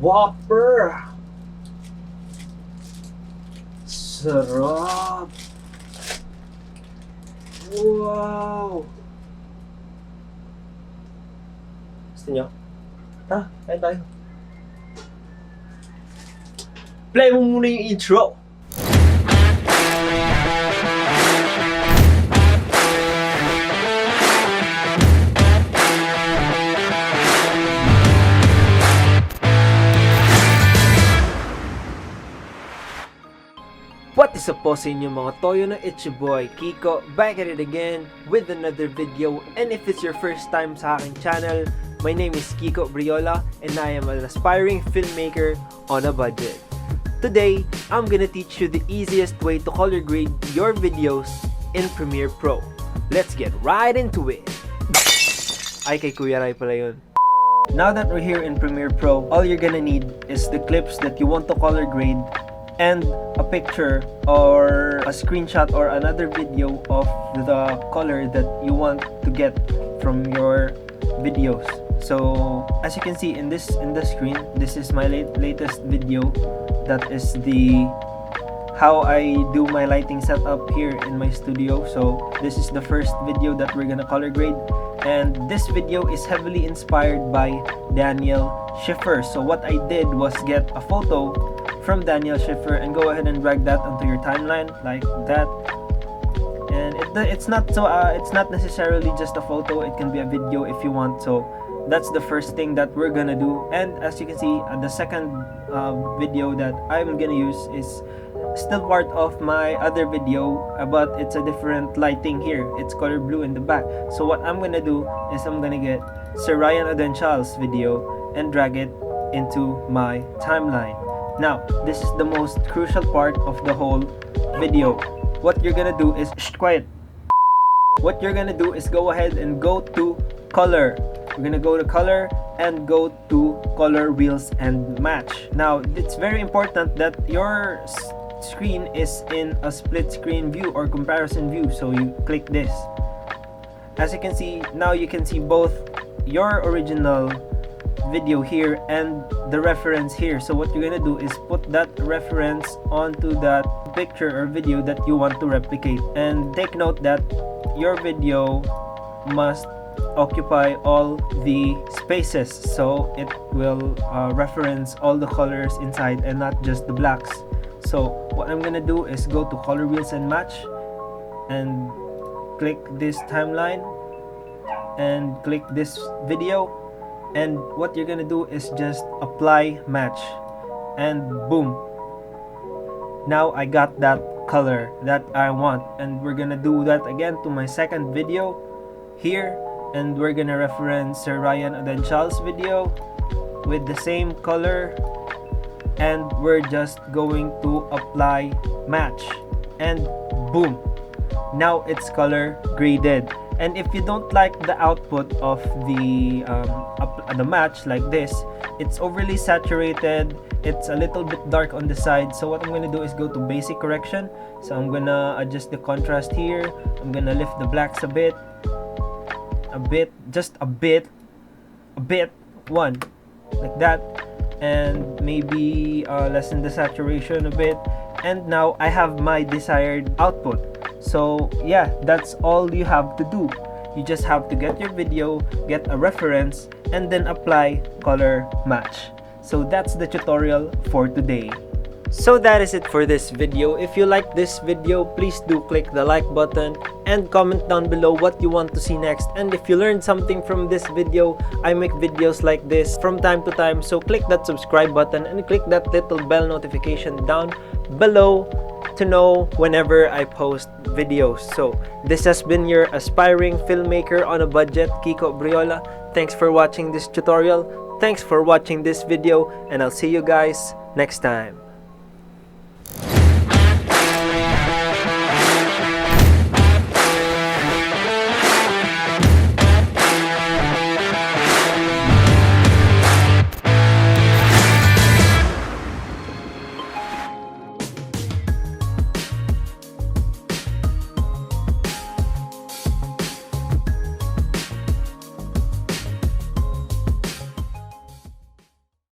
Whopper! Sarap! Wow! Gusto nyo? Ha? Kain tayo. Play mo muna yung intro! What is up po sa inyo mga toyo na it's your boy Kiko, back at it again with another video. And if it's your first time sa aking channel, my name is Kiko Briola and I am an aspiring filmmaker on a budget. Today, I'm gonna teach you the easiest way to color grade your videos in Premiere Pro. Let's get right into it! Ay, kay Kuya Rai pala yun. Now that we're here in Premiere Pro, all you're gonna need is the clips that you want to color grade and a picture or a screenshot or another video of the color that you want to get from your videos. So as you can see in the screen, this is my latest video. That is the how I do my lighting setup here in my studio. So this is the first video that we're gonna color grade, and this video is heavily inspired by Daniel Schiffer. So what I did was get a photo from Daniel Schiffer and go ahead and drag that onto your timeline like that. And it's not necessarily just a photo, it can be a video if you want. So that's the first thing that we're gonna do. And as you can see, the second video that I'm gonna use is still part of my other video, but it's a different lighting here. It's color blue in the back. So what I'm gonna do is I'm gonna get Sir Ryan Odenchal's video and drag it into my timeline. Now, this is the most crucial part of the whole video. What you're gonna do is quiet. What you're gonna do is go ahead and go to color. We're gonna go to color and go to color wheels and match. Now, it's very important that your screen is in a split screen view or comparison view. So you click this. As you can see, now you can see both your original video here and the reference here. So what you're gonna do is put that reference onto that picture or video that you want to replicate, and take note that your video must occupy all the spaces so it will reference all the colors inside and not just the blacks. So what I'm gonna do is go to color wheels and match and click this timeline and click this video. And what you're gonna do is just apply match, and boom, now I got that color that I want. And we're gonna do that again to my second video here, and we're gonna reference Sir Ryan Odenchal's video with the same color, and we're just going to apply match, and boom, now it's color graded. And if you don't like the output of the match like this, it's overly saturated, it's a little bit dark on the side. So what I'm gonna do is go to basic correction. So I'm gonna adjust the contrast here. I'm gonna lift the blacks a bit, just a bit, one, like that, and maybe lessen the saturation a bit. And now I have my desired output. So yeah, that's all you have to do. You just have to get your video, get a reference, and then apply color match. So that's the tutorial for today. So that is it for this video. If you like this video, please do click the like button and comment down below what you want to see next. And if you learned something from this video, I make videos like this from time to time. So click that subscribe button and click that little bell notification down below to know whenever I post videos. So this has been your aspiring filmmaker on a budget, Kiko Briola. Thanks for watching this tutorial. Thanks for watching this video, and I'll see you guys next time.